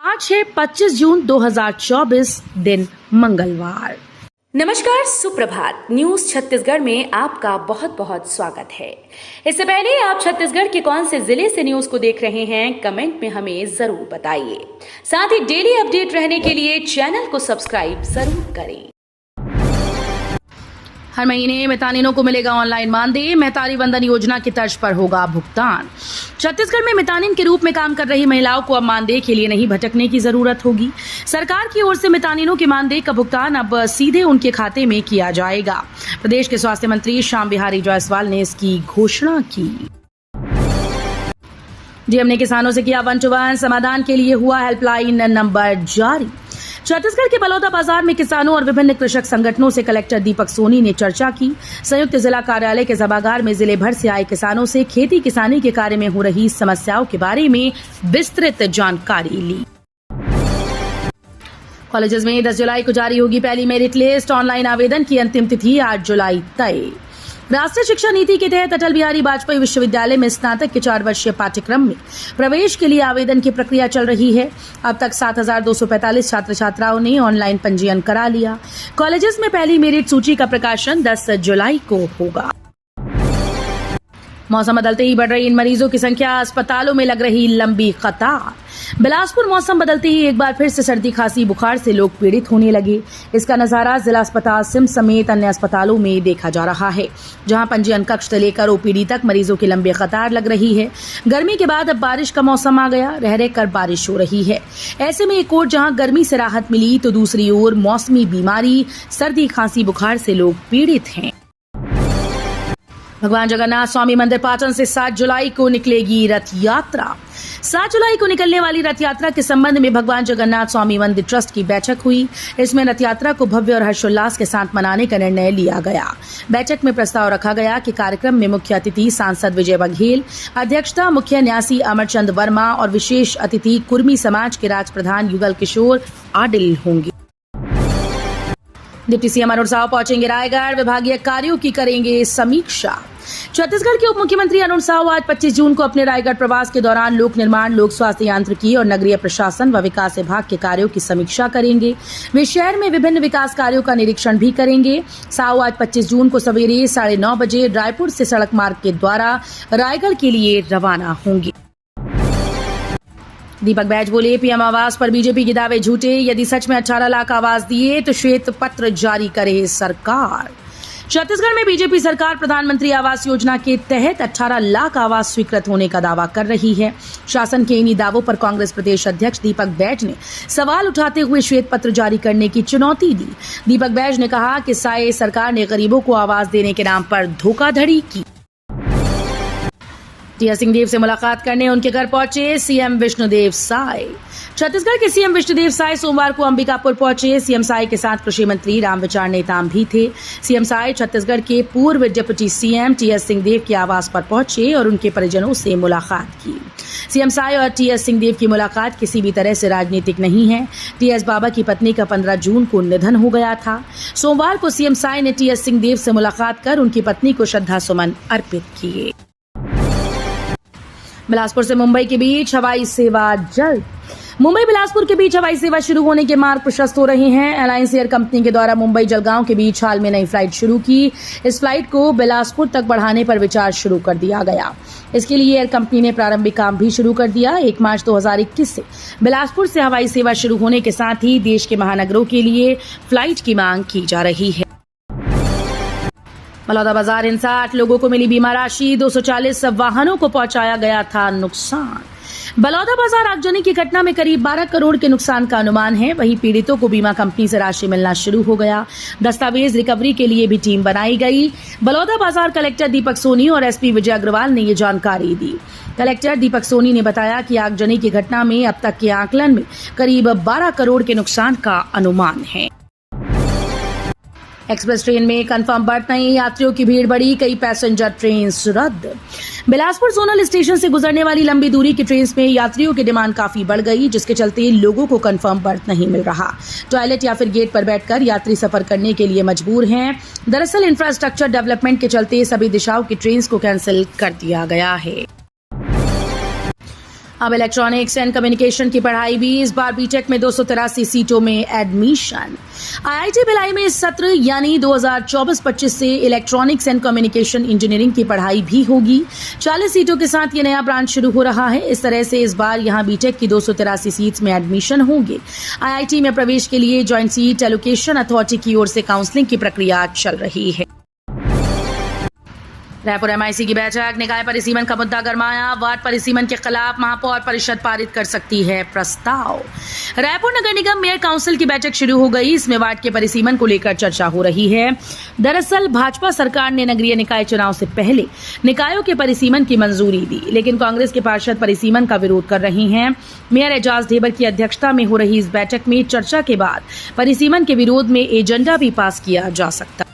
आज है 25 जून 2024 दिन मंगलवार। नमस्कार, सुप्रभात। न्यूज छत्तीसगढ़ में आपका बहुत बहुत स्वागत है। इससे पहले आप छत्तीसगढ़ के कौन से जिले से न्यूज को देख रहे हैं, कमेंट में हमें जरूर बताइए। साथ ही डेली अपडेट रहने के लिए चैनल को सब्सक्राइब जरूर करें। हर महीने मितानिनों को मिलेगा ऑनलाइन मानदेय। मितानी वंदन योजना की तर्ज पर होगा भुगतान। छत्तीसगढ़ में मितानिन के रूप में काम कर रही महिलाओं को अब मानदेय के लिए नहीं भटकने की जरूरत होगी। सरकार की ओर से मितानिनों के मानदेय का भुगतान अब सीधे उनके खाते में किया जाएगा। प्रदेश के स्वास्थ्य मंत्री श्याम बिहारी जायसवाल ने इसकी घोषणा की। डीएम ने किसानों से किया 1-to-1 समाधान के लिए हुआ हेल्पलाइन नंबर जारी। छत्तीसगढ़ के बलौदा बाजार में किसानों और विभिन्न कृषक संगठनों से कलेक्टर दीपक सोनी ने चर्चा की। संयुक्त जिला कार्यालय के सभागार में जिले भर से आए किसानों से खेती किसानी के कार्य में हो रही समस्याओं के बारे में विस्तृत जानकारी ली। कॉलेजेस में 10 जुलाई को जारी होगी पहली मेरिट लिस्ट। ऑनलाइन आवेदन की अंतिम तिथि 8 जुलाई तय। राष्ट्रीय शिक्षा नीति के तहत अटल बिहारी वाजपेयी विश्वविद्यालय में स्नातक के 4 वर्षीय पाठ्यक्रम में प्रवेश के लिए आवेदन की प्रक्रिया चल रही है। अब तक 7,245 छात्र छात्राओं ने ऑनलाइन पंजीयन करा लिया। कॉलेजेस में पहली मेरिट सूची का प्रकाशन 10 जुलाई को होगा। मौसम बदलते ही बढ़ रही इन मरीजों की संख्या, अस्पतालों में लग रही लंबी कतार। बिलासपुर मौसम बदलते ही एक बार फिर से सर्दी खांसी बुखार से लोग पीड़ित होने लगे। इसका नजारा जिला अस्पताल सिम्स समेत अन्य अस्पतालों में देखा जा रहा है, जहां पंजीयन कक्ष से लेकर ओपीडी तक मरीजों की लंबी कतार लग रही है। गर्मी के बाद अब बारिश का मौसम आ गया, रह रहकर बारिश हो रही है। ऐसे में एक ओर जहां गर्मी से राहत मिली तो दूसरी ओर मौसमी बीमारी सर्दी खांसी बुखार से लोग पीड़ित हैं। भगवान जगन्नाथ स्वामी मंदिर पाटन से 7 जुलाई को निकलेगी रथ यात्रा। 7 जुलाई को निकलने वाली रथ यात्रा के संबंध में भगवान जगन्नाथ स्वामी मंदिर ट्रस्ट की बैठक हुई। इसमें रथ यात्रा को भव्य और हर्षोल्लास के साथ मनाने का निर्णय लिया गया। बैठक में प्रस्ताव रखा गया कि कार्यक्रम में मुख्य अतिथि सांसद विजय बघेल, अध्यक्षता मुख्य न्यासी अमरचंद वर्मा और विशेष अतिथि कुर्मी समाज के राज प्रधान युगल किशोर आडिल होंगे। डिप्टी सीएम अरुण साव पहुंचेंगे रायगढ़, विभागीय कार्यों की करेंगे समीक्षा। छत्तीसगढ़ के उप मुख्यमंत्री अरुण साव आज 25 जून को अपने रायगढ़ प्रवास के दौरान लोक निर्माण, लोक स्वास्थ्य यांत्रिकी और नगरीय प्रशासन व विकास विभाग के कार्यों की समीक्षा करेंगे। वे शहर में विभिन्न विकास कार्यों का निरीक्षण भी करेंगे। साव आज 25 जून को सवेरे 9:30 बजे रायपुर से सड़क मार्ग के द्वारा रायगढ़ के लिए रवाना होंगे। दीपक बैज बोले, पीएम आवास पर बीजेपी के दावे झूठे। यदि सच में 18 लाख आवास दिए तो श्वेत पत्र जारी करे सरकार। छत्तीसगढ़ में बीजेपी सरकार प्रधानमंत्री आवास योजना के तहत 18 लाख आवास स्वीकृत होने का दावा कर रही है। शासन के इन्हीं दावों पर कांग्रेस प्रदेश अध्यक्ष दीपक बैज ने सवाल उठाते हुए श्वेत पत्र जारी करने की चुनौती दी। दीपक बैज ने कहा कि साय सरकार ने गरीबों को आवास देने के नाम पर धोखाधड़ी की। टीएस सिंहदेव से मुलाकात करने उनके घर पहुंचे सीएम विष्णुदेव साय। छत्तीसगढ़ के सीएम विष्णुदेव साय सोमवार को अंबिकापुर पहुंचे। सीएम साय के साथ कृषि मंत्री रामविचार नेताम भी थे। सीएम साय छत्तीसगढ़ के पूर्व डिप्टी सीएम टीएस सिंहदेव के आवास पर पहुंचे और उनके परिजनों से मुलाकात की। सीएम साय और टीएस सिंहदेव की मुलाकात किसी भी तरह से राजनीतिक नहीं है। टीएस बाबा की पत्नी का 15 जून को निधन हो गया था। सोमवार को सीएम साय ने टीएस सिंहदेव से मुलाकात कर उनकी पत्नी को श्रद्धा सुमन अर्पित किए। बिलासपुर से मुंबई के बीच हवाई सेवा जल्द। मुंबई बिलासपुर के बीच हवाई सेवा शुरू होने के मार्ग प्रशस्त हो रहे हैं। एलायंस एयर कंपनी के द्वारा मुंबई जलगांव के बीच हाल में नई फ्लाइट शुरू की। इस फ्लाइट को बिलासपुर तक बढ़ाने पर विचार शुरू कर दिया गया। इसके लिए एयर कंपनी ने प्रारंभिक काम भी शुरू कर दिया। 1 मार्च 2021 से बिलासपुर से हवाई सेवा शुरू होने के साथ ही देश के महानगरों के लिए फ्लाइट की मांग की जा रही है। बलौदा बाजार हिंसा, 8 लोगों को मिली बीमा राशि, 240 वाहनों को पहुंचाया गया था नुकसान। बलौदा बाजार आगजनी की घटना में करीब 12 करोड़ के नुकसान का अनुमान है। वहीं पीड़ितों को बीमा कंपनी से राशि मिलना शुरू हो गया। दस्तावेज रिकवरी के लिए भी टीम बनाई गई। बलौदा बाजार कलेक्टर दीपक सोनी और एसपी विजय अग्रवाल ने ये जानकारी दी। कलेक्टर दीपक सोनी ने बताया कि आगजनी की घटना में अब तक के आकलन में करीब 12 करोड़ के नुकसान का अनुमान है। एक्सप्रेस ट्रेन में कंफर्म बर्थ नहीं, यात्रियों की भीड़ बढ़ी, कई पैसेंजर ट्रेन रद्द। बिलासपुर जोनल स्टेशन से गुजरने वाली लंबी दूरी की ट्रेन में यात्रियों की डिमांड काफी बढ़ गई, जिसके चलते लोगों को कंफर्म बर्थ नहीं मिल रहा। टॉयलेट या फिर गेट पर बैठकर यात्री सफर करने के लिए मजबूर हैं। दरअसल इंफ्रास्ट्रक्चर डेवलपमेंट के चलते सभी दिशाओं की ट्रेन को कैंसिल कर दिया गया है। अब इलेक्ट्रॉनिक्स एंड कम्युनिकेशन की पढ़ाई भी, इस बार बीटेक में 283 सीटों में एडमिशन। आईआईटी भिलाई में इस सत्र यानी 2024-25 से इलेक्ट्रॉनिक्स एंड कम्युनिकेशन इंजीनियरिंग की पढ़ाई भी होगी। 40 सीटों के साथ ये नया ब्रांच शुरू हो रहा है। इस तरह से इस बार यहां बीटेक की 283 सीट्स में एडमिशन होंगे। आईआईटी में प्रवेश के लिए जॉइंट सीट एलोकेशन अथॉरिटी की ओर से काउंसलिंग की प्रक्रिया चल रही है। रायपुर एमआईसी की बैठक, निकाय परिसीमन का मुद्दा गरमाया। वार्ड परिसीमन के खिलाफ महापौर परिषद पारित कर सकती है प्रस्ताव। रायपुर नगर निगम मेयर काउंसिल की बैठक शुरू हो गई। इसमें वार्ड के परिसीमन को लेकर चर्चा हो रही है। दरअसल भाजपा सरकार ने नगरीय निकाय चुनाव से पहले निकायों के परिसीमन की मंजूरी दी, लेकिन कांग्रेस के पार्षद परिसीमन का विरोध कर रहे हैं। मेयर एजाज ढेबर की अध्यक्षता में हो रही इस बैठक में चर्चा के बाद परिसीमन के विरोध में एजेंडा भी पास किया जा सकता है।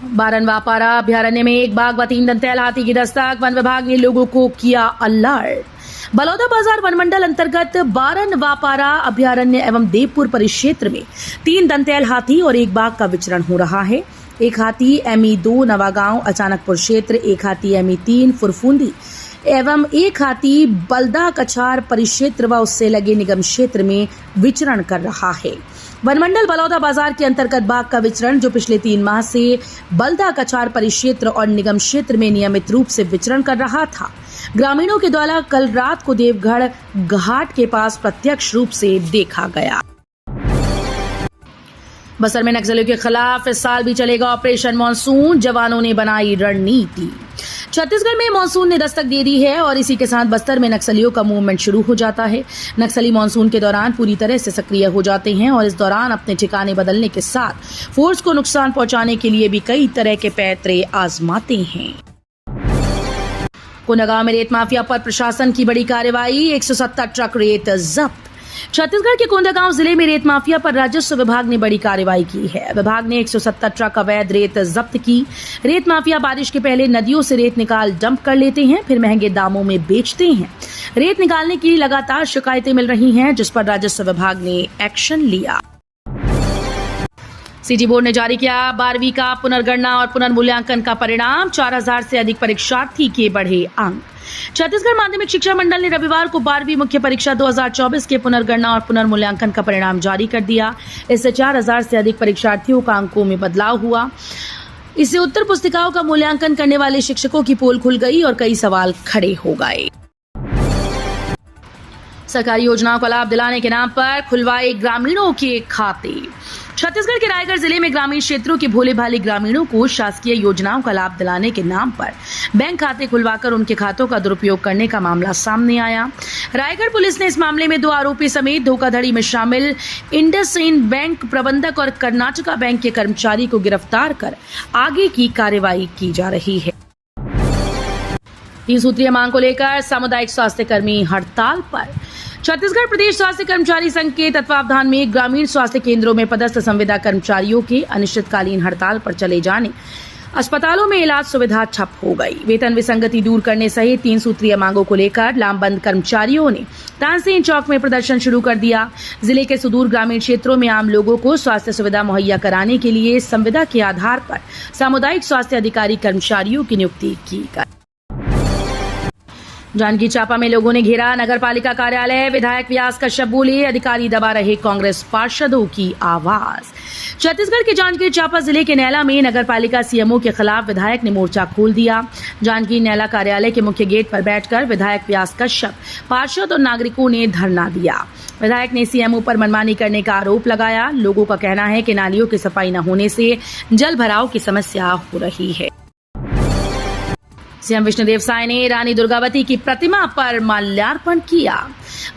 बारन वापारा अभ्यारण्य में एक बाघ व 3 दंतैल हाथी की दस्तक, वन विभाग ने लोगों को किया अलर्ट। बलौदा बाजार वनमंडल अंतर्गत बारन वापारा अभ्यारण्य एवं देवपुर परिक्षेत्र में 3 दंतैल हाथी और एक बाघ का विचरण हो रहा है। एक हाथी ME2 नवागांव अचानकपुर क्षेत्र, एक हाथी ME3 फुरफुंदी एवं एक हाथी बलदा कछार परिक्षेत्र व उससे लगे निगम क्षेत्र में विचरण कर रहा है। वनमंडल बलौदा बाजार के अंतर्गत बाघ का विचरण, जो पिछले 3 माह से बलदा कछार परिक्षेत्र और निगम क्षेत्र में नियमित रूप से विचरण कर रहा था, ग्रामीणों के द्वारा कल रात को देवगढ़ घाट के पास प्रत्यक्ष रूप से देखा गया। बस्तर में नक्सलियों के खिलाफ इस साल भी चलेगा ऑपरेशन मानसून, जवानों ने बनाई रणनीति। छत्तीसगढ़ में मानसून ने दस्तक दे दी है और इसी के साथ बस्तर में नक्सलियों का मूवमेंट शुरू हो जाता है। नक्सली मानसून के दौरान पूरी तरह से सक्रिय हो जाते हैं और इस दौरान अपने ठिकाने बदलने के साथ फोर्स को नुकसान पहुंचाने के लिए भी कई तरह के पैतरे आजमाते हैं। कोंडागांव में रेत माफिया पर प्रशासन की बड़ी कार्रवाई, 170 ट्रक रेत जब्त। छत्तीसगढ़ के कोंडागांव जिले में रेत माफिया पर राजस्व विभाग ने बड़ी कार्रवाई की है। विभाग ने 170 ट्रक अवैध रेत जब्त की। रेत माफिया बारिश के पहले नदियों से रेत निकाल डंप कर लेते हैं, फिर महंगे दामों में बेचते हैं। रेत निकालने की लगातार शिकायतें मिल रही हैं, जिस पर राजस्व विभाग ने एक्शन लिया। सिटी बोर्ड ने जारी किया 12वीं का पुनर्गणना और पुनर्मूल्यांकन का परिणाम, 4000 से अधिक परीक्षार्थी के बढ़े अंक। छत्तीसगढ़ माध्यमिक शिक्षा मंडल ने रविवार को 12वीं मुख्य परीक्षा 2024 के पुनर्गणना और पुनर्मूल्यांकन का परिणाम जारी कर दिया। इससे 4000 से अधिक परीक्षार्थियों का अंकों में बदलाव हुआ। इससे उत्तर पुस्तिकाओं का मूल्यांकन करने वाले शिक्षकों की पोल खुल गई और कई सवाल खड़े हो गए। सरकारी योजनाओं का लाभ दिलाने के नाम पर खुलवाए ग्रामीणों के खाते। छत्तीसगढ़ के रायगढ़ जिले में ग्रामीण क्षेत्रों के भोले भाले ग्रामीणों को शासकीय योजनाओं का लाभ दिलाने के नाम पर बैंक खाते खुलवाकर उनके खातों का दुरुपयोग करने का मामला सामने आया। रायगढ़ पुलिस ने इस मामले में 2 आरोपी समेत धोखाधड़ी में शामिल इंडसइंड बैंक प्रबंधक और कर्नाटका बैंक के कर्मचारी को गिरफ्तार कर आगे की कार्रवाई की जा रही है। 3 सूत्रीय मांग को लेकर सामुदायिक स्वास्थ्य कर्मी हड़ताल पर। छत्तीसगढ़ प्रदेश स्वास्थ्य कर्मचारी संघ के तत्वावधान में ग्रामीण स्वास्थ्य केंद्रों में पदस्थ संविदा कर्मचारियों के अनिश्चितकालीन हड़ताल पर चले जाने, अस्पतालों में इलाज सुविधा ठप हो गई। वेतन विसंगति दूर करने सहित 3 सूत्रीय मांगों को लेकर लामबंद कर्मचारियों ने तानसेन चौक में प्रदर्शन शुरू कर दिया। जिले के सुदूर ग्रामीण क्षेत्रों में आम लोगों को स्वास्थ्य सुविधा मुहैया कराने के लिए संविदा के आधार पर सामुदायिक स्वास्थ्य अधिकारी कर्मचारियों की नियुक्ति की गई। जांजगीर चांपा में लोगों ने घेरा नगर पालिका कार्यालय, विधायक व्यास कश्यप बोले, अधिकारी दबा रहे कांग्रेस पार्षदों की आवाज। छत्तीसगढ़ के जांजगीर चांपा जिले के नैला में नगर पालिका सीएमओ के खिलाफ विधायक ने मोर्चा खोल दिया। जांजगीर नैला कार्यालय के मुख्य गेट पर बैठकर विधायक व्यास कश्यप, पार्षद और नागरिकों ने धरना दिया। विधायक ने सीएमओ पर मनमानी करने का आरोप लगाया। लोगों का कहना है कि नालियों की सफाई न होने से जल भराव की समस्या हो रही है। सीएम विष्णुदेव साय ने रानी दुर्गावती की प्रतिमा पर माल्यार्पण किया।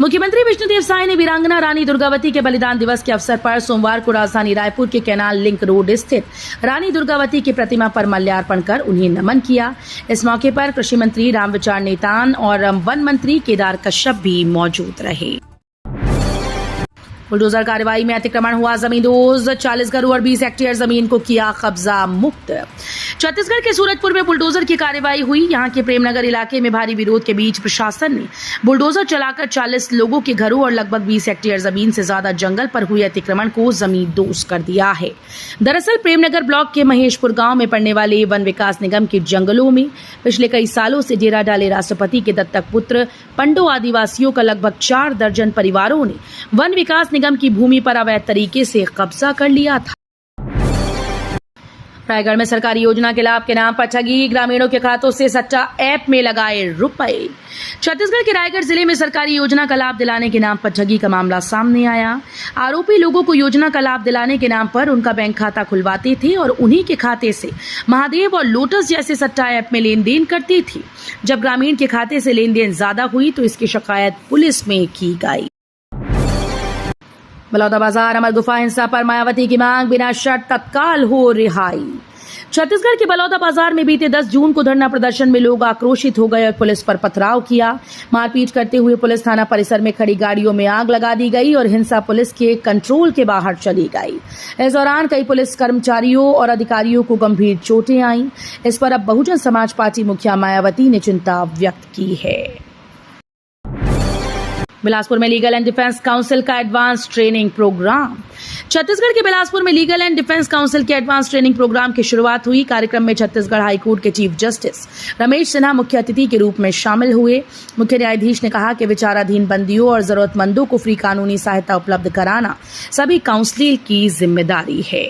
मुख्यमंत्री विष्णुदेव साय ने वीरांगना रानी दुर्गावती के बलिदान दिवस के अवसर पर सोमवार को राजधानी रायपुर के कैनाल लिंक रोड स्थित रानी दुर्गावती की प्रतिमा पर माल्यार्पण कर उन्हें नमन किया। इस मौके पर कृषि मंत्री रामविचार नेतान और वन मंत्री केदार कश्यप भी मौजूद रहे। बुलडोजर कार्रवाई में अतिक्रमण हुआ जमींदोज, 40 घरों और 20 हेक्टेयर जमीन को किया कब्जा मुक्त। छत्तीसगढ़ के सूरजपुर में बुलडोजर की कार्रवाई हुई। यहां के प्रेमनगर इलाके में भारी विरोध के बीच प्रशासन ने बुलडोजर चलाकर 40 लोगों के घरों और लगभग 20 हेक्टेयर जमीन से ज्यादा जंगल पर हुए अतिक्रमण को जमींदोज कर दिया है। दरअसल प्रेमनगर ब्लॉक के महेशपुर गांव में पड़ने वाले वन विकास निगम के जंगलों में पिछले कई सालों से डेरा डाले राष्ट्रपति के दत्तक पुत्र पंडो आदिवासियों का लगभग 4 दर्जन परिवारों ने वन विकास निगम की भूमि पर अवैध तरीके से कब्जा कर लिया था। रायगढ़ में सरकारी योजना के लाभ के नाम पर ठगी, ग्रामीणों के खातों से सट्टा ऐप में लगाए रुपए। छत्तीसगढ़ के रायगढ़ जिले में सरकारी योजना का लाभ दिलाने के नाम पर ठगी का मामला सामने आया। आरोपी लोगों को योजना का लाभ दिलाने के नाम पर उनका बैंक खाता खुलवाते थे और उन्हीं के खाते से महादेव और लोटस जैसे सट्टा ऐप में लेन देन करती थी। जब ग्रामीण के खाते से लेन देन ज्यादा हुई तो इसकी शिकायत पुलिस में की गई। बलौदाबाजार अमर गुफा हिंसा पर मायावती की मांग, बिना शर्त तत्काल हो रिहाई। छत्तीसगढ़ के बलौदाबाजार में बीते 10 जून को धरना प्रदर्शन में लोग आक्रोशित हो गए और पुलिस पर पथराव किया। मारपीट करते हुए पुलिस थाना परिसर में खड़ी गाड़ियों में आग लगा दी गई और हिंसा पुलिस के कंट्रोल के बाहर चली गई। इस दौरान कई पुलिस कर्मचारियों और अधिकारियों को गंभीर चोटें आईं। इस पर अब बहुजन समाज पार्टी मुखिया मायावती ने चिंता व्यक्त की है। बिलासपुर में लीगल एंड डिफेंस काउंसिल का एडवांस ट्रेनिंग प्रोग्राम। छत्तीसगढ़ के बिलासपुर में लीगल एंड डिफेंस काउंसिल के एडवांस ट्रेनिंग प्रोग्राम की शुरुआत हुई। कार्यक्रम में छत्तीसगढ़ हाईकोर्ट के चीफ जस्टिस रमेश सिन्हा मुख्य अतिथि के रूप में शामिल हुए। मुख्य न्यायाधीश ने कहा कि विचाराधीन बंदियों और जरूरतमंदों को फ्री कानूनी सहायता उपलब्ध कराना सभी काउंसिल की जिम्मेदारी है।